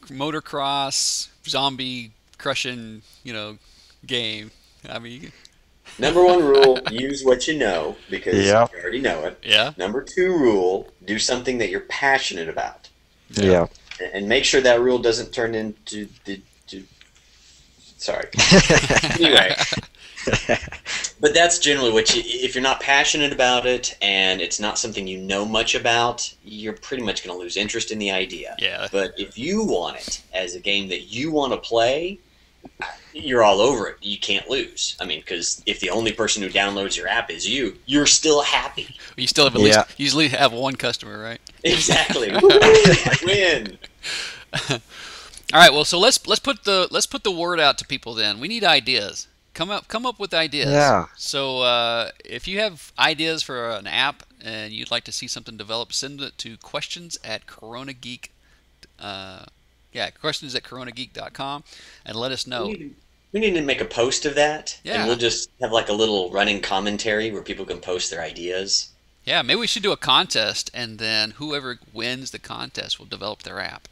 motocross, zombie crushing, game. I mean, Number one rule: use what you know because Yeah. you already know it. yeah, Number two rule: do something that you're passionate about. Yeah. And make sure that rule doesn't turn into sorry. Anyway, but that's generally what if you're not passionate about it and it's not something you know much about, you're pretty much going to lose interest in the idea. yeah. But if you want it as a game that you want to play, you're all over it. You can't lose. I mean, because if the only person who downloads your app is you, you're still happy. You still have Yeah. usually have one customer, right? Exactly. Woo-hoo, I win. All right. Well, so let's put the word out to people. Then we need ideas. Come up with ideas. Yeah. So if you have ideas for an app and you'd like to see something developed, send it to questions@coronageek. Questions@coronageek.com, and let us know. We need to make a post of that, Yeah. and we'll just have like a little running commentary where people can post their ideas. Yeah, maybe we should do a contest, and then whoever wins the contest will develop their app.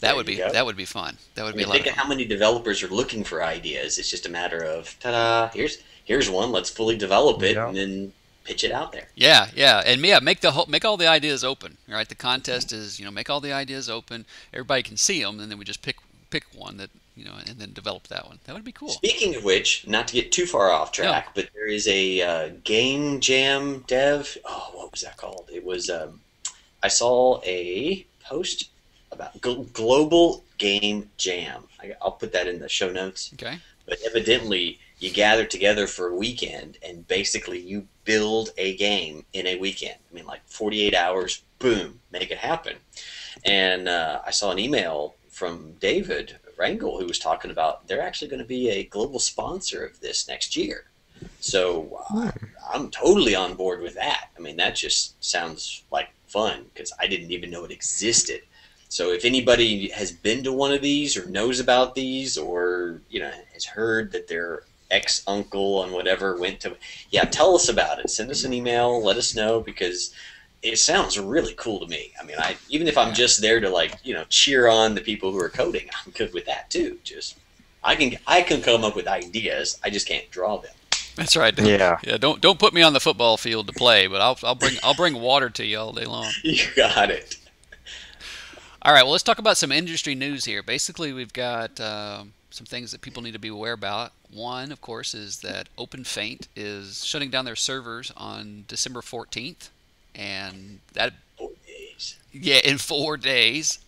That There would you be go. that would be fun. That would I be mean, a lot think of of fun. how many developers are looking for ideas. It's just a matter of ta-da! Here's one. Let's fully develop it Yeah. and then pitch it out there. Yeah, and make all the ideas open. Right, the contest is make all the ideas open. Everybody can see them, and then we just pick one that and then develop that one. That would be cool. Speaking of which, not to get too far off track, but there is a game jam dev. Oh, what was that called? It was I saw a post about global game jam. I'll put that in the show notes. Okay. But evidently, you gather together for a weekend, and basically you build a game in a weekend. I mean, like 48 hours, boom, make it happen. And I saw an email from David Rangel who was talking about they're actually going to be a global sponsor of this next year. So I'm totally on board with that. I mean, that just sounds like fun because I didn't even know it existed. So if anybody has been to one of these or knows about these or, has heard that their ex-uncle on whatever went to, tell us about it. Send us an email. Let us know because it sounds really cool to me. I mean, even if I'm just there to cheer on the people who are coding, I'm good with that too. Just I can come up with ideas. I just can't draw them. That's right. Yeah. Yeah. Don't put me on the football field to play, but I'll bring water to you all day long. You got it. All right. Well, let's talk about some industry news here. Basically, we've got some things that people need to be aware about. One, of course, is that OpenFeint is shutting down their servers on December 14th, and that days. Yeah, in 4 days.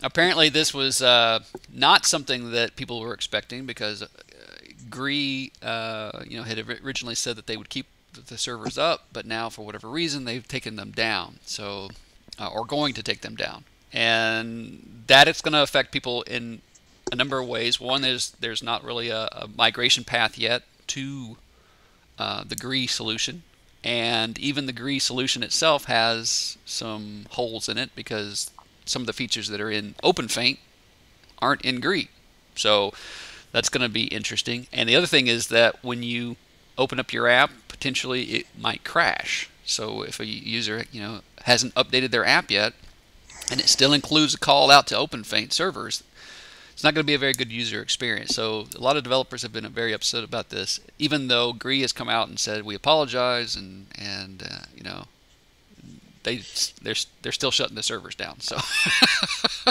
Apparently, this was not something that people were expecting because Gree, had originally said that they would keep the servers up, but now for whatever reason they've taken them down. So, or going to take them down, and that it's going to affect people in a number of ways. One is there's not really a migration path yet to the Gree solution. And even the Gree solution itself has some holes in it because some of the features that are in OpenFeint aren't in Gree. So that's going to be interesting. And the other thing is that when you open up your app, potentially it might crash. So if a user hasn't updated their app yet, and it still includes a call out to OpenFeint servers, it's not going to be a very good user experience. So a lot of developers have been very upset about this, even though Gree has come out and said we apologize, and they're still shutting the servers down. So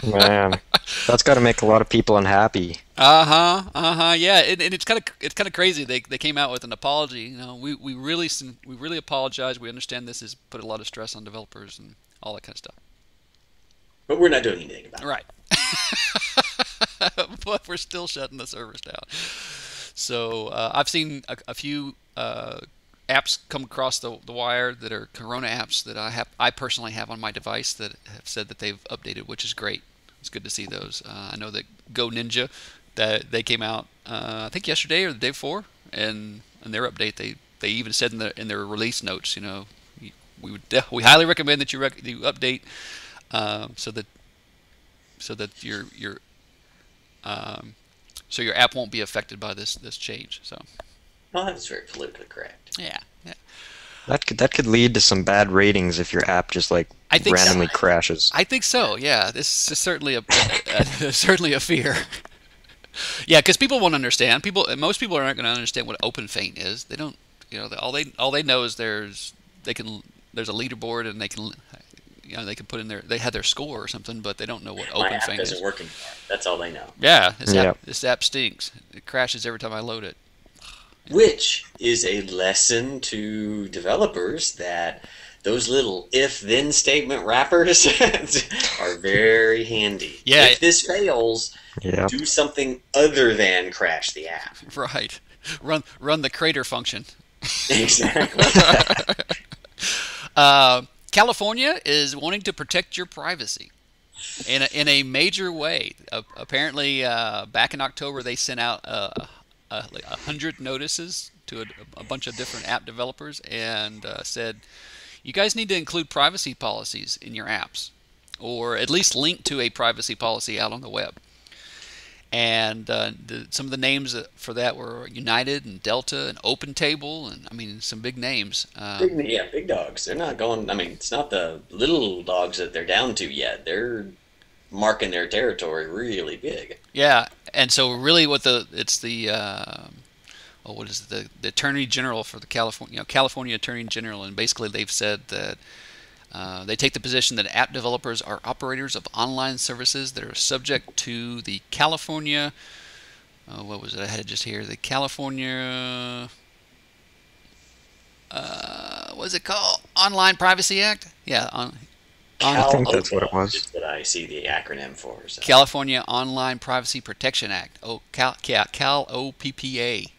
Man, that's got to make a lot of people unhappy. Yeah, and it's kind of crazy. They came out with an apology. We really apologize. We understand this has put a lot of stress on developers and all that kind of stuff. But we're not doing anything about it. Right. But we're still shutting the servers down. So I've seen a few apps come across the wire that are Corona apps that I personally have on my device that have said that they've updated, which is great. It's good to see those. I know that Go Ninja, that they came out I think yesterday or the day before, and in their update they even said in their release notes, we highly recommend that you update so that your app won't be affected by this change. So. Well, that's very politically correct. Yeah. That could lead to some bad ratings if your app just randomly crashes. I think so. Yeah, this is certainly certainly a fear. Yeah, because people won't understand. Most people aren't going to understand what OpenFeint is. They don't. All they know is there's a leaderboard and they can put in they had their score or something, but they don't know what OpenFeint is. My app doesn't work anymore. That's all they know. Yeah, this app stinks. It crashes every time I load it. Which is a lesson to developers that those little if-then statement wrappers are very handy. Yeah. If this fails, do something other than crash the app. Right. Run the crater function. Exactly. California is wanting to protect your privacy in a major way. Apparently, back in October, they sent out 100 notices to a bunch of different app developers and said, you guys need to include privacy policies in your apps, or at least link to a privacy policy out on the web. And some of the names for that were United and Delta and OpenTable, and some big names. Big dogs. They're not going. It's not the little dogs that they're down to yet. They're marking their territory really big. Yeah, and so really, what is the Attorney General for the California Attorney General, and basically they've said that they take the position that app developers are operators of online services that are subject to the California. What was it? I had it just here. The California. What is it called? Online Privacy Act? Yeah. I think that's what it was. That's what I see the acronym for. So. California Online Privacy Protection Act. Cal OPPA.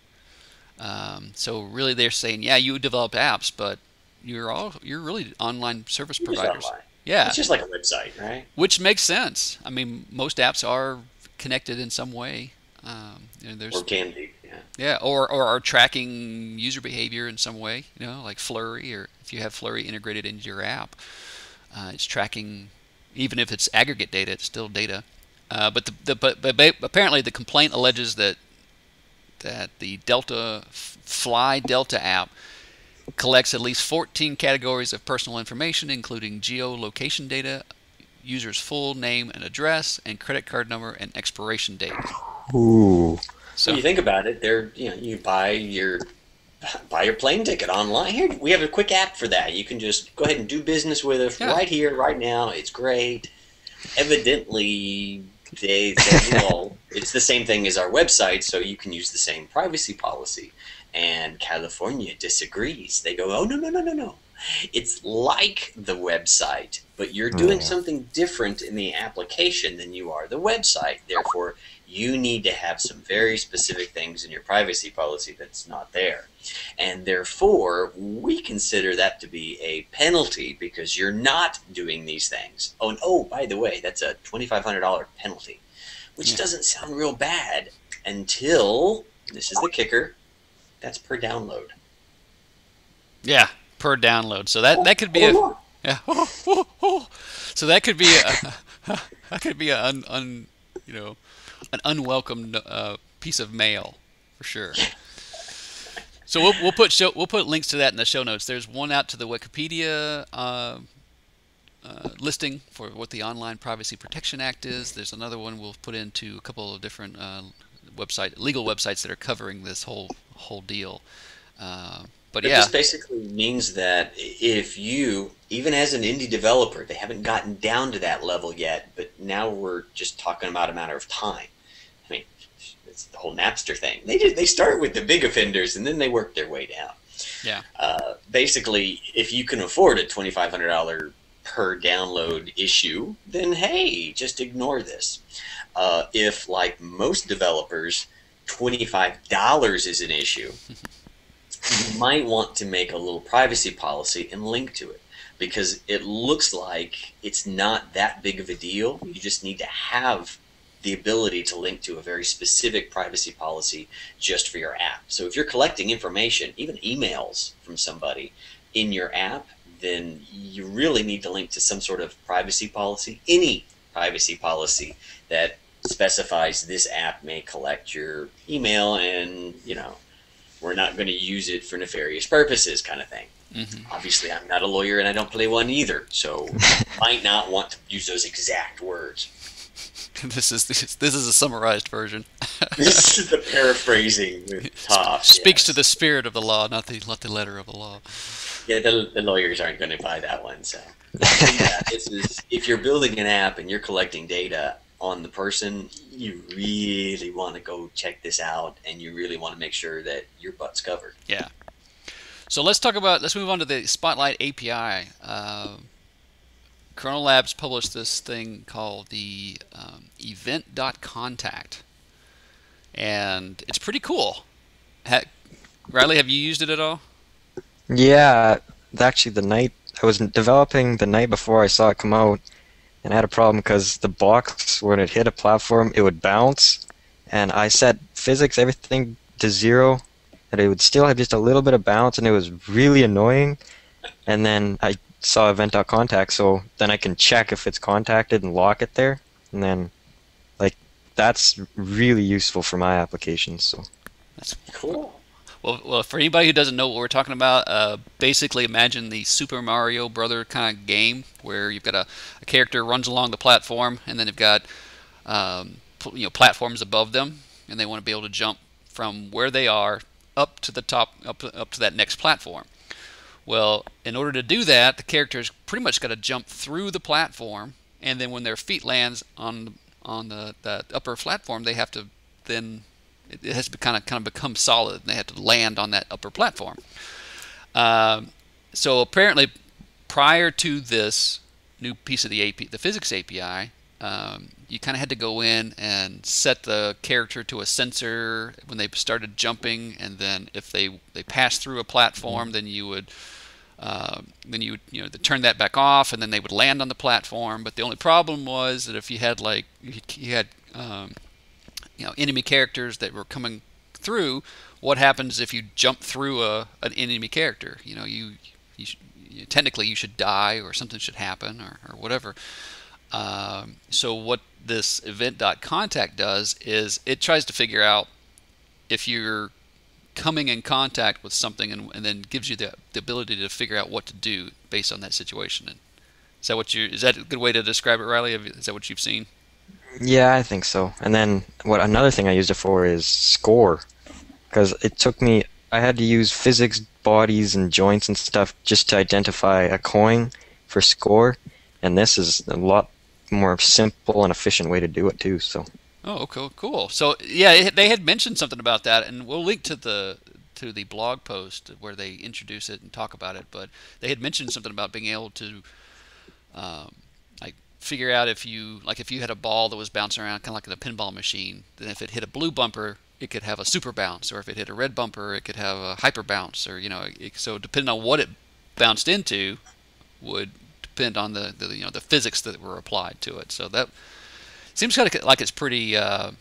So really, they're saying, yeah, you develop apps, but you're really online service providers. Online. Yeah, it's just like a website, right? Which makes sense. Most apps are connected in some way. Or can be. Yeah, or are tracking user behavior in some way. Like Flurry, or if you have Flurry integrated into your app. It's tracking, even if it's aggregate data, it's still data. But apparently the complaint alleges that the Fly Delta app collects at least 14 categories of personal information, including geolocation data, user's full name and address, and credit card number and expiration date. Ooh. So you think about it, you buy your plane ticket online. Here, we have a quick app for that. You can just go ahead and do business with us right here, right now. It's great. Evidently, They said, well, it's the same thing as our website, so you can use the same privacy policy. And California disagrees. They go, oh, no, no, no, no, no. It's like the website, but you're doing something different in the application than you are the website. Therefore, you need to have some very specific things in your privacy policy that's not there. And therefore, we consider that to be a penalty because you're not doing these things. Oh, and oh, by the way, that's a $2,500 penalty, which doesn't sound real bad until, this is the kicker, that's per download. Yeah, per download. So that could be So that could be an unwelcome piece of mail for sure. So we'll put links to that in the show notes. There's one out to the Wikipedia listing for what the Online Privacy Protection Act is. There's another one we'll put into a couple of different legal websites that are covering this whole deal. But yeah, this basically means that if you, even as an indie developer, they haven't gotten down to that level yet, but now we're just talking about a matter of time. I mean, it's the whole Napster thing. They start with the big offenders and then they work their way down. Yeah. Basically, if you can afford a $2,500 per download issue, then hey, just ignore this. If, like most developers, $25 is an issue, you might want to make a little privacy policy and link to it because it looks like it's not that big of a deal. You just need to have the ability to link to a very specific privacy policy just for your app. So if you're collecting information, even emails from somebody in your app, then you really need to link to some sort of privacy policy, any privacy policy that specifies this app may collect your email and, we're not going to use it for nefarious purposes kind of thing. Mm-hmm. Obviously, I'm not a lawyer and I don't play one either, so might not want to use those exact words. This is a summarized version. This is the paraphrasing with Toff. Speaks to the spirit of the law, not the letter of the law. Yeah, the lawyers aren't going to buy that one. So, yeah, if you're building an app and you're collecting data on the person, you really want to go check this out, and you really want to make sure that your butt's covered. Yeah. So let's move on to the Spotlight API. Kernel Labs published this thing called the event.contact, and it's pretty cool. Ryley, have you used it at all? Yeah, actually I was developing the night before I saw it come out, and I had a problem because the box, when it hit a platform, it would bounce, and I set physics, everything to 0, and it would still have just a little bit of bounce, and it was really annoying. And then I saw event.contact, so then I can check if it's contacted and lock it there, and then that's really useful for my applications. So that's cool. Well, for anybody who doesn't know what we're talking about, basically imagine the Super Mario Brother kind of game where you've got a character runs along the platform, and then you've got platforms above them, and they want to be able to jump from where they are up to the top, up to that next platform. Well, in order to do that, the character's pretty much got to jump through the platform, and then when their feet lands on the upper platform, they have to then. It has to kind of become solid, and they have to land on that upper platform. So apparently, prior to this new piece of the physics API, you kind of had to go in and set the character to a sensor when they started jumping, and then if they passed through a platform, then you would turn that back off, and then they would land on the platform. But the only problem was that if you had enemy characters that were coming through, what happens if you jump through an enemy character? Technically you should die, or something should happen, or whatever. So what this event.contact does is it tries to figure out if you're coming in contact with something, and then gives you the ability to figure out what to do based on that situation. And is that a good way to describe it, Ryley? Is that what you've seen? Yeah, I think so. And then another thing I used it for is score, because I had to use physics, bodies, and joints and stuff just to identify a coin for score, and this is a lot more simple and efficient way to do it too. So. Oh, cool. So yeah, they had mentioned something about that, and we'll link to the blog post where they introduce it and talk about it. But they had mentioned something about being able to like figure out if you had a ball that was bouncing around kind of like in a pinball machine, then if it hit a blue bumper, it could have a super bounce, or if it hit a red bumper, it could have a hyper bounce, or so depending on what it bounced into would depend on the physics that were applied to it. So that seems kind of like it's pretty a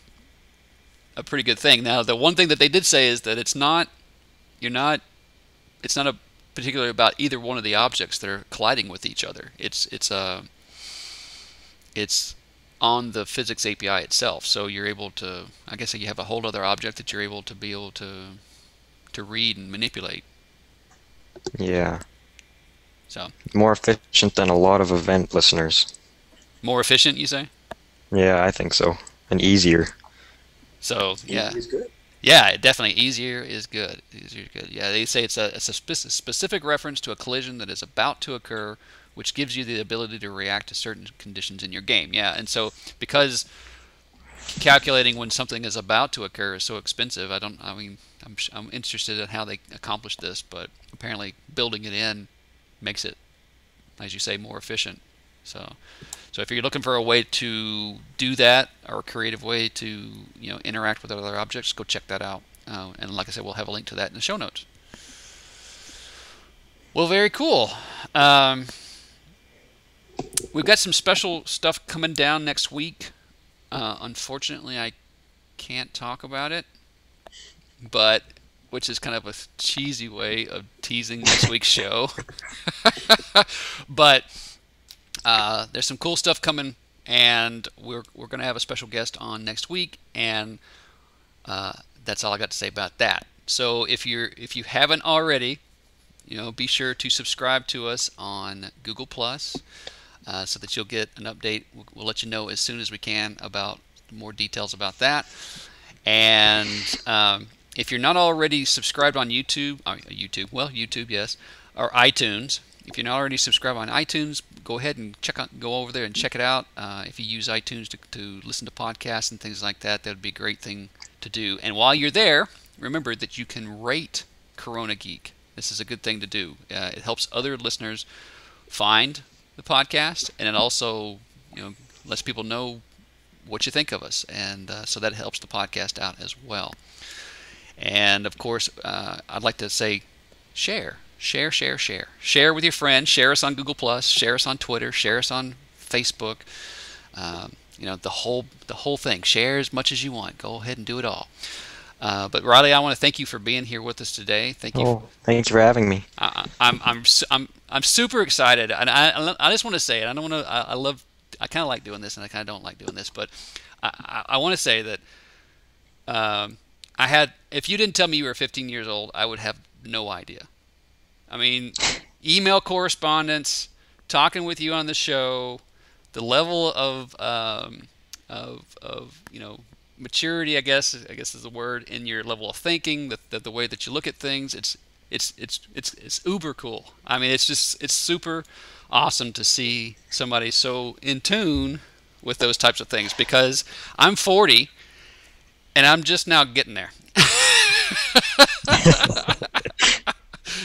pretty good thing. Now, the one thing that they did say is that it's not a particularly about either one of the objects that are colliding with each other. It's on the physics API itself. So you're able to, I guess you have a whole other object that you're able to read and manipulate. Yeah. So more efficient than a lot of event listeners. More efficient, you say? Yeah, I think so. And easier. So yeah. Easier is good. Yeah, definitely. Easier is good. Easier is good. Yeah, they say it's a specific reference to a collision that is about to occur, which gives you the ability to react to certain conditions in your game. Yeah, and so because calculating when something is about to occur is so expensive, I'm interested in how they accomplish this, but apparently building it in makes it, as you say, more efficient. So if you're looking for a way to do that, or a creative way to interact with other objects, go check that out. And like I said, we'll have a link to that in the show notes. Well, very cool. We've got some special stuff coming down next week. Unfortunately, I can't talk about it, but which is kind of a cheesy way of teasing next week's show. But there's some cool stuff coming, and we're going to have a special guest on next week, and that's all I got to say about that. So if you haven't already, be sure to subscribe to us on Google Plus, so that you'll get an update. We'll let you know as soon as we can about more details about that. And if you're not already subscribed on YouTube, yes, or iTunes. If you're not already subscribed on iTunes, go ahead and go over there and check it out. If you use iTunes to listen to podcasts and things like that, that would be a great thing to do. And while you're there, remember that you can rate Corona Geek. This is a good thing to do. It helps other listeners find the podcast, and it also lets people know what you think of us, and so that helps the podcast out as well. And of course, I'd like to say share with your friends. Share us on Google Plus, share us on Twitter, share us on Facebook. The whole thing. Share as much as you want. Go ahead and do it all. But Ryley, I want to thank you for being here with us today. Thank you. Thanks for having me. I'm super excited, and I just want to say it. I kind of like doing this, and I kind of don't like doing this, but I want to say that if you didn't tell me you were 15 years old, I would have no idea. I mean, email correspondence, talking with you on the show, the level of maturity, I guess is the word, in your level of thinking, the way that you look at things. It's uber cool. I mean, it's super awesome to see somebody so in tune with those types of things, because I'm 40 and I'm just now getting there.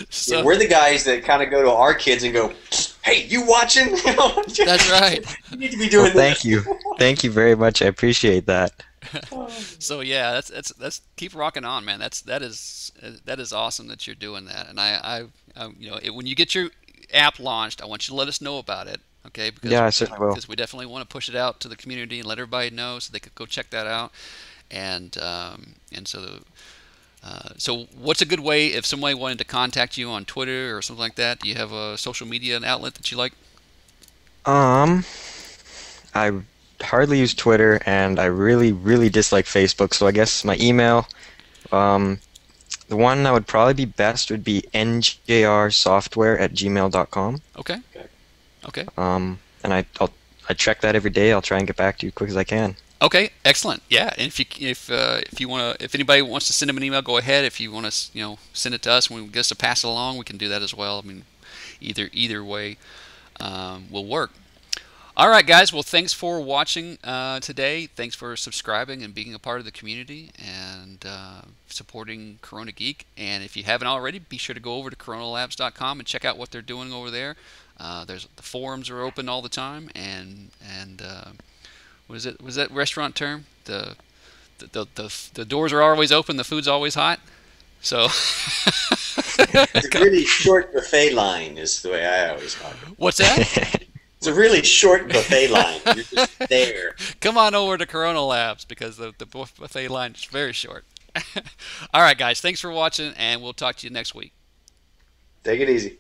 So, we're the guys that kind of go to our kids and go, "Hey, you watching?" That's right. You need to be doing this. Thank you very much. I appreciate that. So yeah, that's keep rocking on, man. That is awesome that you're doing that. And when you get your app launched, I want you to let us know about it, okay? I certainly will. Because we definitely want to push it out to the community and let everybody know so they could go check that out. So what's a good way if somebody wanted to contact you on Twitter or something like that? Do you have a social media outlet that you like? I hardly use Twitter, and I really, really dislike Facebook. So I guess my email, the one that would probably be best would be njrsoftware@gmail.com. Okay. And I check that every day. I'll try and get back to you as quick as I can. Okay, excellent. Yeah, and if anybody wants to send them an email, go ahead. If you want to, send it to us and we get us to pass it along, we can do that as well. I mean, either way will work. All right, guys. Well, thanks for watching today. Thanks for subscribing and being a part of the community and supporting Corona Geek. And if you haven't already, be sure to go over to coronalabs.com and check out what they're doing over there. The forums are open all the time, and what is it? Was that restaurant term? The doors are always open. The food's always hot. So it's a really short buffet line is the way I always talk. What's that? It's a really short buffet line. You're just there. Come on over to Corona Labs because the buffet line is very short. All right, guys. Thanks for watching, and we'll talk to you next week. Take it easy.